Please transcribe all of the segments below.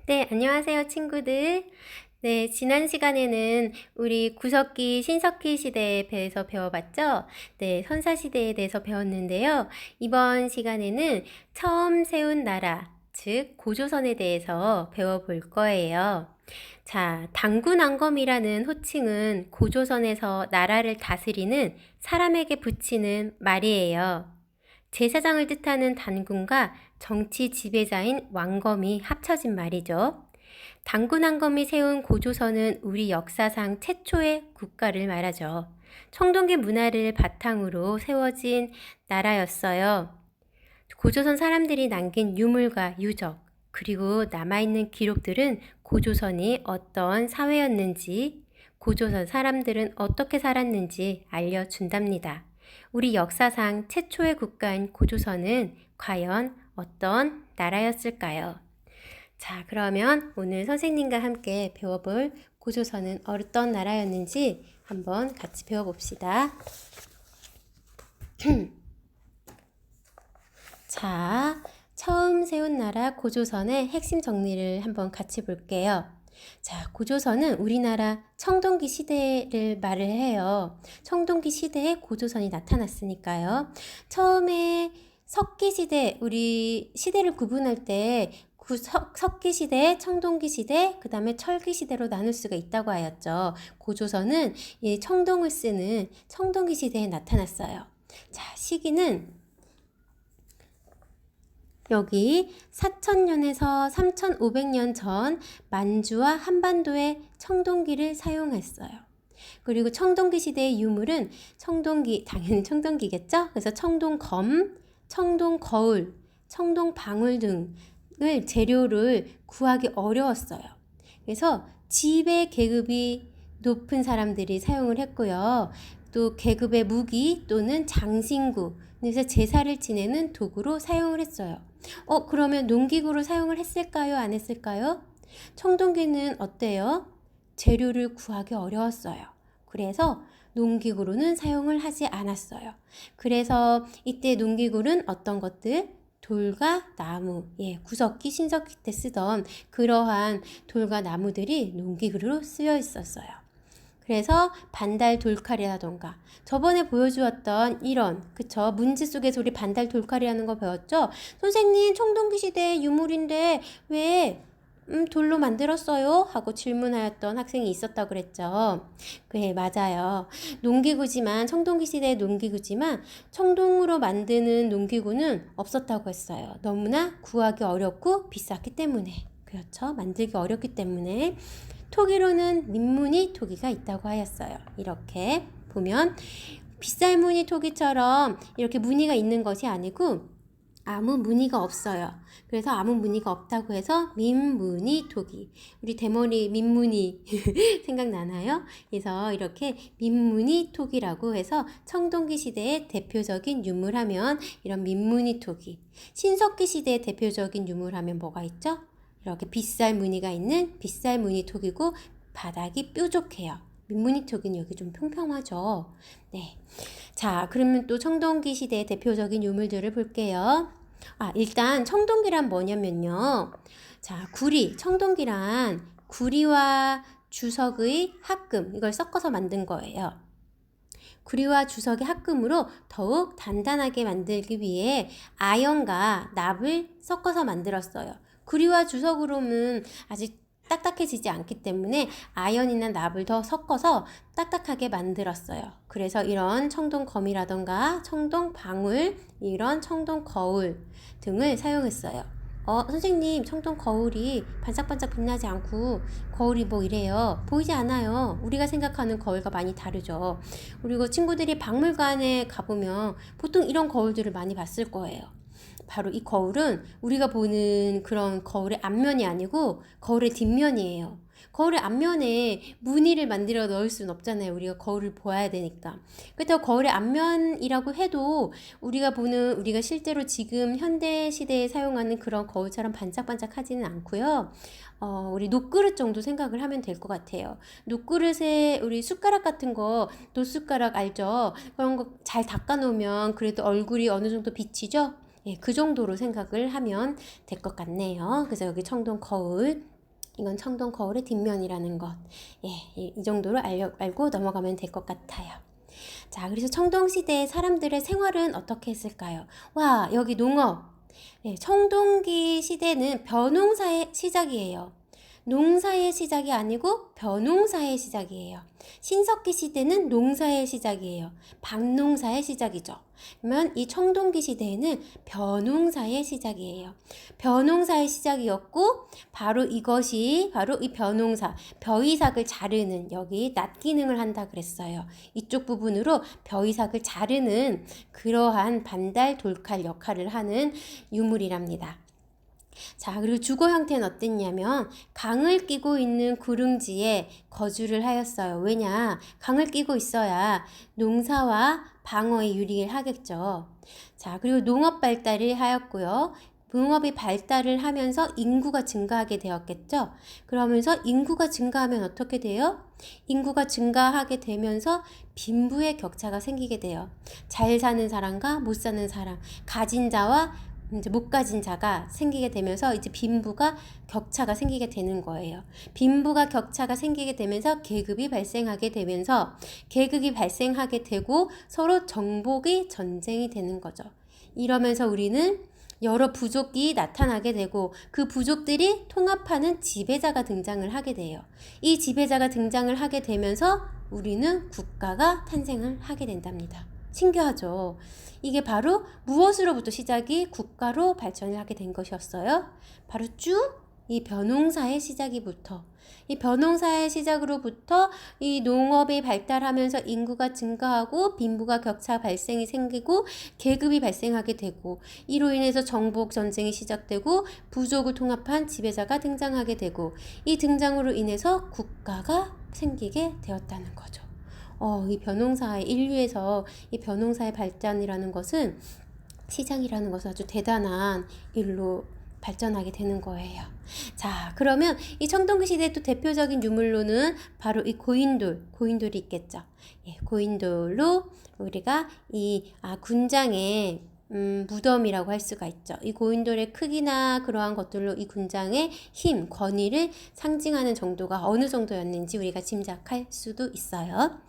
네, 안녕하세요, 친구들. 네, 지난 시간에는 우리 구석기, 신석기 시대에 대해서 배워봤죠? 네, 선사시대에 대해서 배웠는데요. 이번 시간에는 처음 세운 나라, 즉, 고조선에 대해서 배워볼 거예요. 자, 당군왕검이라는 호칭은 고조선에서 나라를 다스리는 사람에게 붙이는 말이에요. 제사장을 뜻하는 단군과 정치 지배자인 왕검이 합쳐진 말이죠. 단군왕검이 세운 고조선은 우리 역사상 최초의 국가를 말하죠. 청동기 문화를 바탕으로 세워진 나라였어요. 고조선 사람들이 남긴 유물과 유적, 그리고 남아있는 기록들은 고조선이 어떤 사회였는지, 고조선 사람들은 어떻게 살았는지 알려준답니다. 우리 역사상 최초의 국가인 고조선은 과연 어떤 나라였을까요? 자, 그러면 오늘 선생님과 함께 배워볼 고조선은 어떤 나라였는지 한번 같이 배워봅시다. 자, 처음 세운 나라 고조선의 핵심 정리를 한번 같이 볼게요. 자, 고조선은 우리나라 청동기 시대를 말을 해요. 청동기 시대에 고조선이 나타났으니까요. 처음에 석기 시대, 우리 시대를 구분할 때 석기 시대, 청동기 시대, 그 다음에 철기 시대로 나눌 수가 있다고 하였죠. 고조선은 이 청동을 쓰는 청동기 시대에 나타났어요. 자, 시기는 여기 4000년에서 3500년 전 만주와 한반도의 청동기를 사용했어요. 그리고 청동기 시대의 유물은 청동기, 당연히 청동기겠죠? 그래서 청동검, 청동거울, 청동방울 등을 재료를 구하기 어려웠어요. 그래서 지배 계급이 높은 사람들이 사용을 했고요. 또 계급의 무기 또는 장신구, 그래서 제사를 지내는 도구로 사용을 했어요. 그러면 농기구로 사용을 했을까요? 안 했을까요? 청동기는 어때요? 재료를 구하기 어려웠어요. 그래서 농기구로는 사용을 하지 않았어요. 그래서 이때 농기구는 어떤 것들? 돌과 나무, 구석기, 신석기 때 쓰던 그러한 돌과 나무들이 농기구로 쓰여 있었어요. 그래서 반달 돌칼이라던가 저번에 보여주었던 이런 그쵸 문제 속에서 우리 반달 돌칼이라는 거 배웠죠? 선생님 청동기 시대 유물인데 왜 돌로 만들었어요? 하고 질문하였던 학생이 있었다고 그랬죠. 네, 맞아요. 농기구지만 청동기 시대의 농기구지만 청동으로 만드는 농기구는 없었다고 했어요. 너무나 구하기 어렵고 비쌌기 때문에. 그렇죠. 만들기 어렵기 때문에. 토기로는 민무늬 토기가 있다고 하였어요. 이렇게 보면 빗살무늬 토기처럼 이렇게 무늬가 있는 것이 아니고 아무 무늬가 없어요. 그래서 아무 무늬가 없다고 해서 민무늬 토기. 우리 대머리 민무늬 생각나나요? 그래서 이렇게 민무늬 토기라고 해서 청동기 시대의 대표적인 유물하면 이런 민무늬 토기. 신석기 시대의 대표적인 유물하면 뭐가 있죠? 이렇게 빗살 무늬가 있는 빗살 무늬 톡이고 바닥이 뾰족해요. 민무늬 톡은 여기 좀 평평하죠. 네. 자, 그러면 또 청동기 시대의 대표적인 유물들을 볼게요. 일단 청동기란 뭐냐면요. 자, 구리, 청동기란 구리와 주석의 합금, 이걸 섞어서 만든 거예요. 구리와 주석의 합금으로 더욱 단단하게 만들기 위해 아연과 납을 섞어서 만들었어요. 구리와 주석으로는 아직 딱딱해지지 않기 때문에 아연이나 납을 더 섞어서 딱딱하게 만들었어요. 그래서 이런 청동검이라던가 청동방울, 이런 청동거울 등을 사용했어요. 선생님, 청동 거울이 반짝반짝 빛나지 않고 거울이 뭐 이래요. 보이지 않아요. 우리가 생각하는 거울과 많이 다르죠. 그리고 친구들이 박물관에 가보면 보통 이런 거울들을 많이 봤을 거예요. 바로 이 거울은 우리가 보는 그런 거울의 앞면이 아니고 거울의 뒷면이에요. 거울의 앞면에 무늬를 만들어 넣을 수는 없잖아요. 우리가 거울을 보아야 되니까. 그렇다고 거울의 앞면이라고 해도 우리가 실제로 지금 현대 시대에 사용하는 그런 거울처럼 반짝반짝하지는 않고요. 우리 녹그릇 정도 생각을 하면 될 것 같아요. 녹그릇에 우리 숟가락 같은 거, 노숟가락 알죠? 그런 거 잘 닦아 놓으면 그래도 얼굴이 어느 정도 비치죠? 그 정도로 생각을 하면 될 것 같네요. 그래서 여기 청동 거울. 이건 청동 거울의 뒷면이라는 것. 예, 이 정도로 알고 넘어가면 될 것 같아요. 자, 그래서 청동시대의 사람들의 생활은 어떻게 했을까요? 와, 여기 농업. 예, 청동기 시대는 벼농사의 시작이에요. 농사의 시작이 아니고 벼농사의 시작이에요. 신석기 시대는 농사의 시작이에요. 밭농사의 시작이죠. 그러면 이 청동기 시대에는 벼농사의 시작이에요. 벼농사의 시작이었고 바로 이것이 바로 이 벼농사, 벼이삭을 자르는 여기 낫 기능을 한다 그랬어요. 이쪽 부분으로 벼이삭을 자르는 그러한 반달 돌칼 역할을 하는 유물이랍니다. 자, 그리고 주거 형태는 어땠냐면 강을 끼고 있는 구릉지에 거주를 하였어요. 왜냐? 강을 끼고 있어야 농사와 방어에 유리하겠죠. 자, 그리고 농업 발달을 하였고요. 농업이 발달을 하면서 인구가 증가하게 되었겠죠. 그러면서 인구가 증가하면 어떻게 돼요? 인구가 증가하게 되면서 빈부의 격차가 생기게 돼요. 잘 사는 사람과 못 사는 사람, 가진 자와 이제 못 가진 자가 생기게 되면서 이제 빈부가 격차가 생기게 되는 거예요. 빈부가 격차가 생기게 되면서 계급이 발생하게 되면서 계급이 발생하게 되고 서로 정복이 전쟁이 되는 거죠. 이러면서 우리는 여러 부족이 나타나게 되고 그 부족들이 통합하는 지배자가 등장을 하게 돼요. 이 지배자가 등장을 하게 되면서 우리는 국가가 탄생을 하게 된답니다. 신기하죠? 이게 바로 무엇으로부터 시작이 국가로 발전을 하게 된 것이었어요? 바로 쭉 이 벼농사의 시작이부터 이 벼농사의 시작으로부터 이 농업이 발달하면서 인구가 증가하고 빈부가 격차 발생이 생기고 계급이 발생하게 되고 이로 인해서 정복 전쟁이 시작되고 부족을 통합한 지배자가 등장하게 되고 이 등장으로 인해서 국가가 생기게 되었다는 거죠. 이 벼농사의 인류에서 이 벼농사의 발전이라는 것은 시작이라는 것은 아주 대단한 일로 발전하게 되는 거예요. 자, 그러면 이 청동기 시대의 또 대표적인 유물로는 바로 이 고인돌이 있겠죠. 예, 고인돌로 우리가 이 군장의 무덤이라고 할 수가 있죠. 이 고인돌의 크기나 그러한 것들로 이 군장의 힘, 권위를 상징하는 정도가 어느 정도였는지 우리가 짐작할 수도 있어요.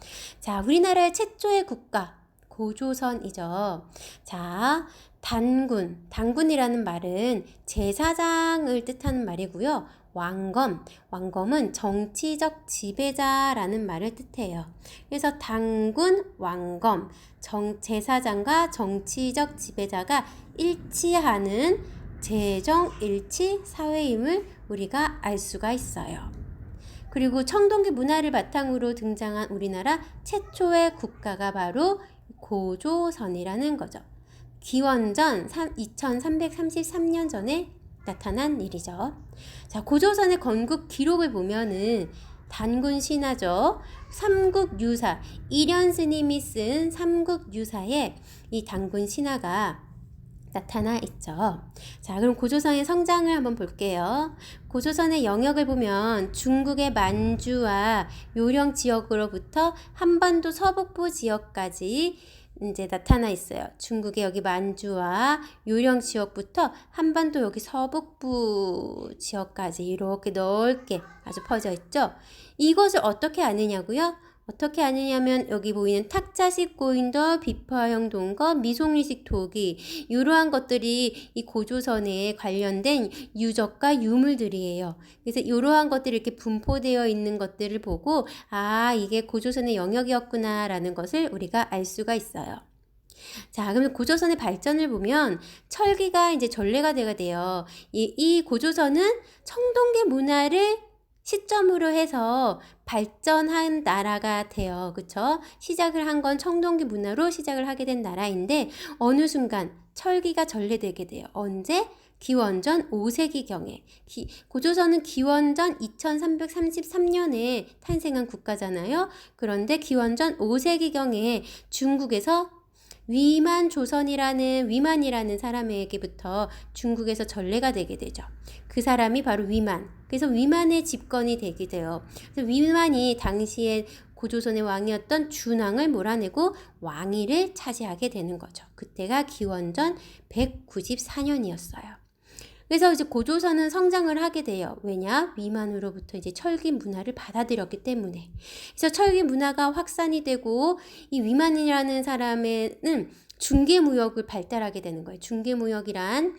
자, 우리나라의 최초의 국가 고조선이죠. 자, 단군이라는 말은 제사장을 뜻하는 말이고요. 왕검은 정치적 지배자라는 말을 뜻해요. 그래서 단군, 왕검, 제사장과 정치적 지배자가 일치하는 재정일치 사회임을 우리가 알 수가 있어요. 그리고 청동기 문화를 바탕으로 등장한 우리나라 최초의 국가가 바로 고조선이라는 거죠. 기원전 2333년 전에 나타난 일이죠. 자, 고조선의 건국 기록을 보면은 단군 신화죠. 삼국유사, 이련 스님이 쓴 삼국유사에 이 단군 신화가 나타나 있죠. 자, 그럼 고조선의 성장을 한번 볼게요. 고조선의 영역을 보면 중국의 만주와 요령 지역으로부터 한반도 서북부 지역까지 이제 나타나 있어요. 중국의 여기 만주와 요령 지역부터 한반도 여기 서북부 지역까지 이렇게 넓게 아주 퍼져 있죠. 이것을 어떻게 아느냐고요? 어떻게 아느냐면 여기 보이는 탁자식 고인돌, 비파형 동거, 미송리식 토기 이러한 것들이 이 고조선에 관련된 유적과 유물들이에요. 그래서 이러한 것들이 이렇게 분포되어 있는 것들을 보고 이게 고조선의 영역이었구나 라는 것을 우리가 알 수가 있어요. 자, 그럼 고조선의 발전을 보면 철기가 이제 전래가 돼요. 이 고조선은 청동기 문화를 시점으로 해서 발전한 나라가 돼요. 그쵸? 시작을 한 건 청동기 문화로 시작을 하게 된 나라인데 어느 순간 철기가 전래되게 돼요. 언제? 기원전 5세기경에. 고조선은 기원전 2333년에 탄생한 국가잖아요. 그런데 기원전 5세기경에 중국에서 위만이라는 사람에게부터 중국에서 전래가 되게 되죠. 그 사람이 바로 위만. 그래서 위만의 집권이 되게 돼요. 그래서 위만이 당시에 고조선의 왕이었던 준왕을 몰아내고 왕위를 차지하게 되는 거죠. 그때가 기원전 194년이었어요. 그래서 이제 고조선은 성장을 하게 돼요. 왜냐? 위만으로부터 이제 철기 문화를 받아들였기 때문에. 그래서 철기 문화가 확산이 되고 이 위만이라는 사람에는 중개무역을 발달하게 되는 거예요. 중개무역이란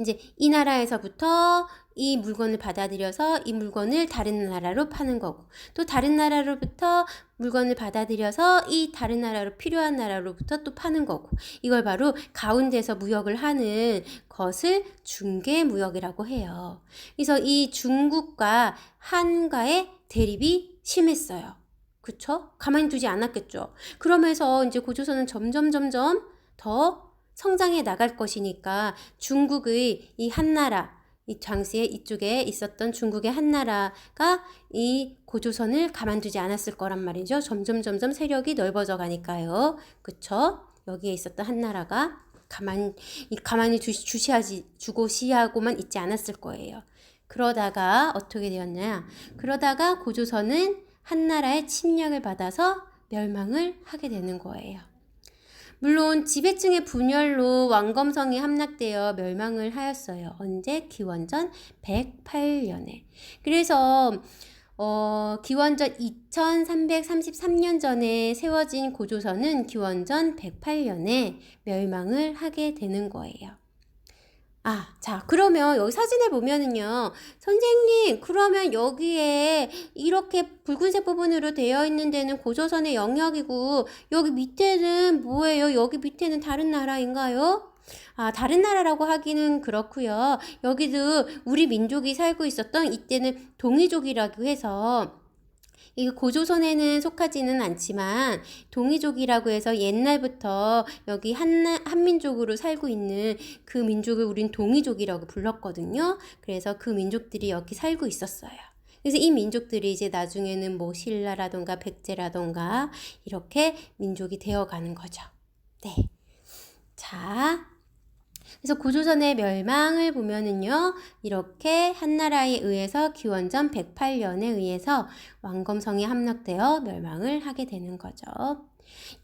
이제 이 나라에서부터 이 물건을 받아들여서 이 물건을 다른 나라로 파는 거고, 또 다른 나라로부터 물건을 받아들여서 이 다른 나라로 필요한 나라로부터 또 파는 거고, 이걸 바로 가운데서 무역을 하는 것을 중개무역이라고 해요. 그래서 이 중국과 한과의 대립이 심했어요. 그쵸? 가만히 두지 않았겠죠. 그러면서 이제 고조선은 점점 더 성장해 나갈 것이니까 중국의 이 한나라, 이 당시에 이쪽에 있었던 중국의 한나라가 이 고조선을 가만두지 않았을 거란 말이죠. 점점 세력이 넓어져 가니까요. 그쵸? 여기에 있었던 한나라가 가만히 주고시하고만 있지 않았을 거예요. 그러다가 어떻게 되었냐? 그러다가 고조선은 한나라의 침략을 받아서 멸망을 하게 되는 거예요. 물론 지배층의 분열로 왕검성이 함락되어 멸망을 하였어요. 언제? 기원전 108년에. 그래서 기원전 2333년 전에 세워진 고조선은 기원전 108년에 멸망을 하게 되는 거예요. 자, 그러면 여기 사진에 보면은요, 선생님, 그러면 여기에 이렇게 붉은색 부분으로 되어 있는 데는 고조선의 영역이고, 여기 밑에는 뭐예요? 여기 밑에는 다른 나라인가요? 다른 나라라고 하기는 그렇고요. 여기도 우리 민족이 살고 있었던 이때는 동이족이라고 해서, 이 고조선에는 속하지는 않지만 동이족이라고 해서 옛날부터 여기 한민족으로 살고 있는 그 민족을 우린 동이족이라고 불렀거든요. 그래서 그 민족들이 여기 살고 있었어요. 그래서 이 민족들이 이제 나중에는 뭐 신라라던가 백제라던가 이렇게 민족이 되어가는 거죠. 네. 자, 그래서 고조선의 멸망을 보면은요, 이렇게 한나라에 의해서 기원전 108년에 의해서 왕검성이 함락되어 멸망을 하게 되는 거죠.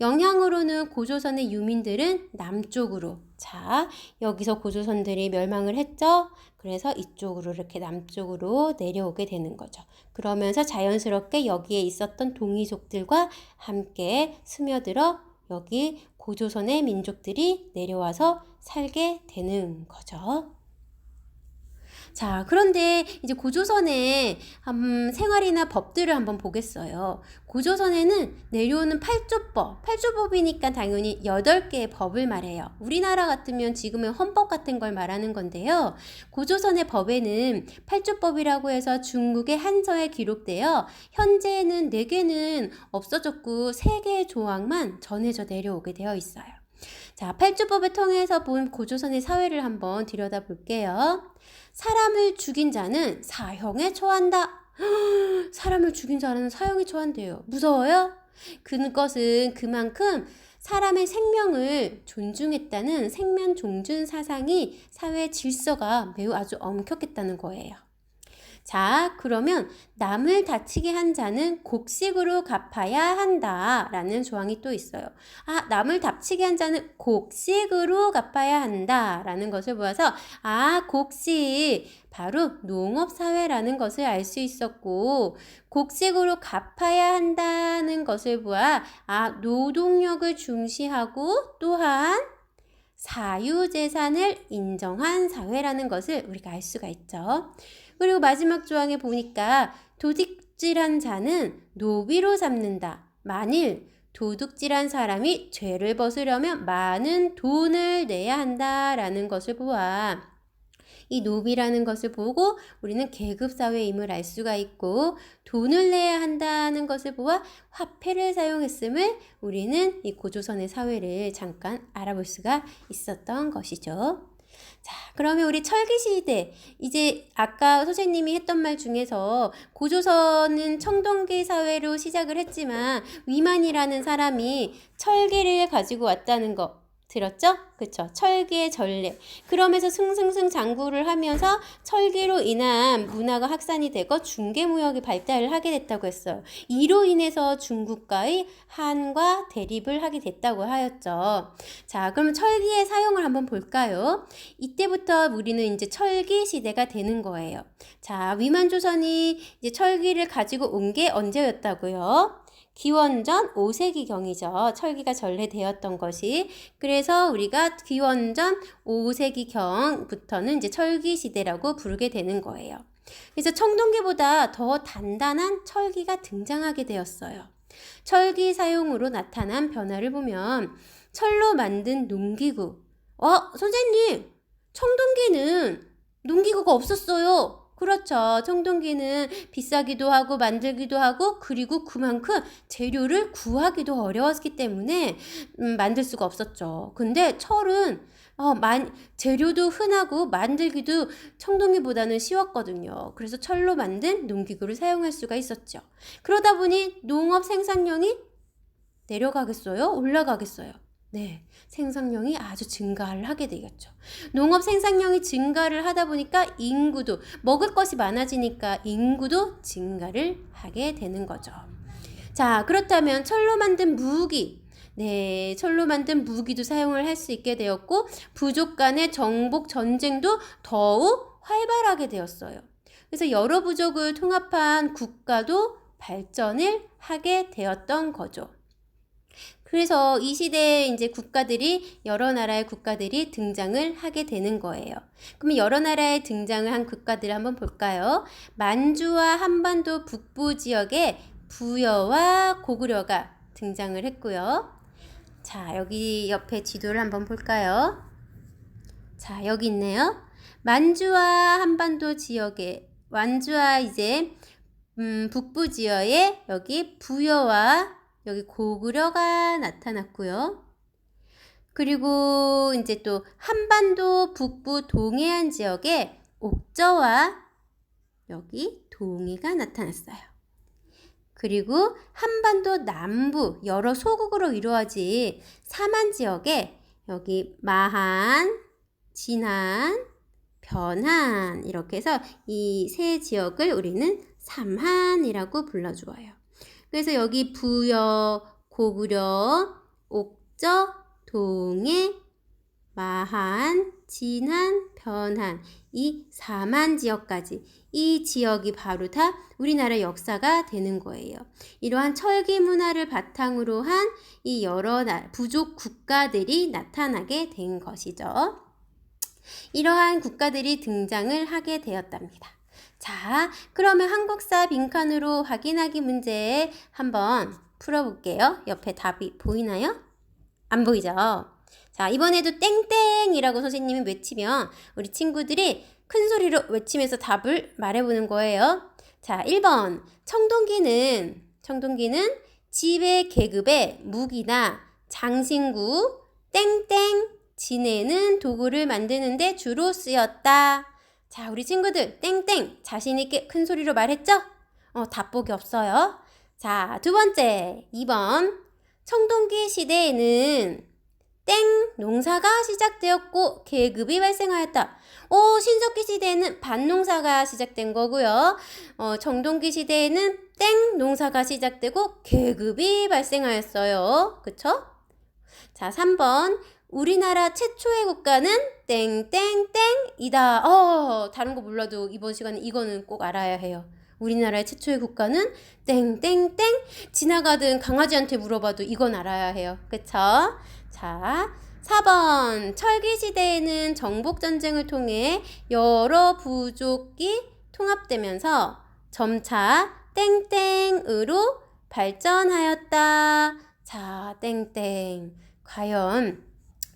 영향으로는 고조선의 유민들은 남쪽으로, 자, 여기서 고조선들이 멸망을 했죠. 그래서 이쪽으로 이렇게 남쪽으로 내려오게 되는 거죠. 그러면서 자연스럽게 여기에 있었던 동이족들과 함께 스며들어 여기 고조선의 민족들이 내려와서 살게 되는 거죠. 자, 그런데 이제 고조선의 생활이나 법들을 한번 보겠어요. 고조선에는 내려오는 팔조법이니까 당연히 8개의 법을 말해요. 우리나라 같으면 지금의 헌법 같은 걸 말하는 건데요. 고조선의 법에는 팔조법이라고 해서 중국의 한서에 기록되어 현재는 4개는 없어졌고 3개의 조항만 전해져 내려오게 되어 있어요. 자, 팔조법을 통해서 본 고조선의 사회를 한번 들여다볼게요. 사람을 죽인 자는 사형에 처한다. 사람을 죽인 자는 사형에 처한대요. 무서워요? 그것은 그만큼 사람의 생명을 존중했다는 생명 존중 사상이 사회 질서가 매우 아주 엄격했다는 거예요. 자, 그러면 남을 다치게 한 자는 곡식으로 갚아야 한다라는 조항이 또 있어요. 남을 다치게 한 자는 곡식으로 갚아야 한다라는 것을 보아서 곡식, 바로 농업사회라는 것을 알 수 있었고, 곡식으로 갚아야 한다는 것을 보아 노동력을 중시하고 또한 사유재산을 인정한 사회라는 것을 우리가 알 수가 있죠. 그리고 마지막 조항에 보니까 도둑질한 자는 노비로 삼는다. 만일 도둑질한 사람이 죄를 벗으려면 많은 돈을 내야 한다라는 것을 보아 이 노비라는 것을 보고 우리는 계급사회임을 알 수가 있고 돈을 내야 한다는 것을 보아 화폐를 사용했음을 우리는 이 고조선의 사회를 잠깐 알아볼 수가 있었던 것이죠. 자, 그러면 우리 철기시대, 이제 아까 선생님이 했던 말 중에서 고조선은 청동기 사회로 시작을 했지만 위만이라는 사람이 철기를 가지고 왔다는 거 들었죠? 그쵸? 철기의 전례. 그러면서 승승승 장구를 하면서 철기로 인한 문화가 확산이 되고 중개무역이 발달을 하게 됐다고 했어요. 이로 인해서 중국과의 한과 대립을 하게 됐다고 하였죠. 자, 그럼 철기의 사용을 한번 볼까요? 이때부터 우리는 이제 철기 시대가 되는 거예요. 자, 위만조선이 이제 철기를 가지고 온 게 언제였다고요? 기원전 5세기경이죠. 철기가 전래되었던 것이. 그래서 우리가 기원전 5세기경부터는 이제 철기 시대라고 부르게 되는 거예요. 그래서 청동기보다 더 단단한 철기가 등장하게 되었어요. 철기 사용으로 나타난 변화를 보면 철로 만든 농기구. 선생님, 청동기는 농기구가 없었어요. 그렇죠. 청동기는 비싸기도 하고 만들기도 하고 그리고 그만큼 재료를 구하기도 어려웠기 때문에 만들 수가 없었죠. 근데 철은 재료도 흔하고 만들기도 청동기보다는 쉬웠거든요. 그래서 철로 만든 농기구를 사용할 수가 있었죠. 그러다 보니 농업 생산량이 내려가겠어요? 올라가겠어요? 네, 생산량이 아주 증가를 하게 되겠죠. 농업 생산량이 증가를 하다 보니까 인구도, 먹을 것이 많아지니까 인구도 증가를 하게 되는 거죠. 자, 그렇다면 철로 만든 무기, 네, 철로 만든 무기도 사용을 할 수 있게 되었고 부족 간의 정복 전쟁도 더욱 활발하게 되었어요. 그래서 여러 부족을 통합한 국가도 발전을 하게 되었던 거죠. 그래서 이 시대에 이제 여러 나라의 국가들이 등장을 하게 되는 거예요. 그럼 여러 나라의 등장을 한 국가들을 한번 볼까요? 만주와 한반도 북부 지역에 부여와 고구려가 등장을 했고요. 자, 여기 옆에 지도를 한번 볼까요? 자, 여기 있네요. 만주와 이제 북부 지역에 여기 부여와 여기 고구려가 나타났고요. 그리고 이제 또 한반도 북부 동해안 지역에 옥저와 여기 동해가 나타났어요. 그리고 한반도 남부 여러 소국으로 이루어진 삼한 지역에 여기 마한, 진한, 변한 이렇게 해서 이 세 지역을 우리는 삼한이라고 불러주어요. 그래서 여기 부여, 고구려, 옥저, 동해, 마한, 진한, 변한 이 삼한 지역까지 이 지역이 바로 다 우리나라 역사가 되는 거예요. 이러한 철기 문화를 바탕으로 한 이 여러 부족 국가들이 나타나게 된 것이죠. 이러한 국가들이 등장을 하게 되었답니다. 자, 그러면 한국사 빈칸으로 확인하기 문제 한번 풀어볼게요. 옆에 답이 보이나요? 안 보이죠? 자, 이번에도 땡땡이라고 선생님이 외치면 우리 친구들이 큰 소리로 외치면서 답을 말해보는 거예요. 자, 1번 청동기는 집의 계급의 무기나 장신구 땡땡 지내는 도구를 만드는데 주로 쓰였다. 자, 우리 친구들 땡땡 자신있게 큰 소리로 말했죠? 답보기 없어요. 자, 두 번째 2번 청동기 시대에는 땡 농사가 시작되었고 계급이 발생하였다. 신석기 시대에는 밭농사가 시작된 거고요. 청동기 시대에는 땡 농사가 시작되고 계급이 발생하였어요. 그쵸? 자, 3번 우리나라 최초의 국가는 땡땡땡이다. 다른 거 몰라도 이번 시간에 이거는 꼭 알아야 해요. 우리나라의 최초의 국가는 땡땡땡. 지나가든 강아지한테 물어봐도 이건 알아야 해요. 그쵸? 자, 4번 철기 시대에는 정복전쟁을 통해 여러 부족이 통합되면서 점차 땡땡으로 발전하였다. 자, 땡땡. 과연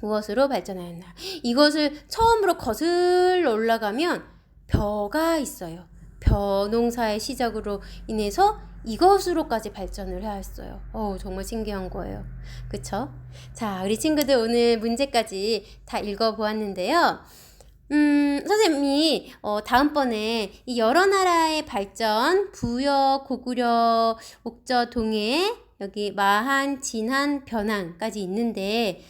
무엇으로 발전하였나? 이것을 처음으로 거슬러 올라가면 벼가 있어요. 벼 농사의 시작으로 인해서 이것으로까지 발전을 하였어요. 정말 신기한 거예요. 그쵸? 자, 우리 친구들 오늘 문제까지 다 읽어보았는데요. 선생님이 다음번에 이 여러 나라의 발전, 부여, 고구려, 옥저, 동해, 여기 마한, 진한, 변한까지 있는데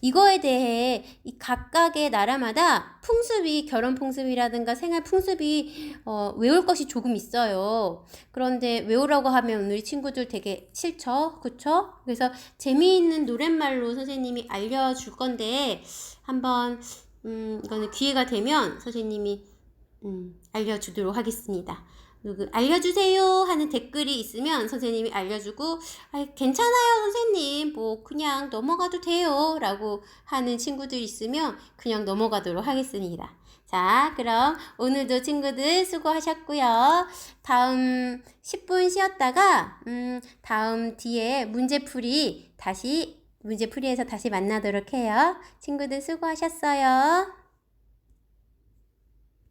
이거에 대해 이 각각의 나라마다 풍습이, 결혼 풍습이라든가 생활 풍습이 외울 것이 조금 있어요. 그런데 외우라고 하면 우리 친구들 되게 싫죠? 그쵸? 그래서 재미있는 노랫말로 선생님이 알려줄 건데 한번 이거는 기회가 되면 선생님이 알려주도록 하겠습니다. 알려주세요 하는 댓글이 있으면 선생님이 알려주고, 괜찮아요 선생님, 뭐 그냥 넘어가도 돼요 라고 하는 친구들이 있으면 그냥 넘어가도록 하겠습니다. 자, 그럼 오늘도 친구들 수고하셨고요. 다음 10분 쉬었다가 다음 뒤에 문제풀이에서 다시 만나도록 해요. 친구들 수고하셨어요.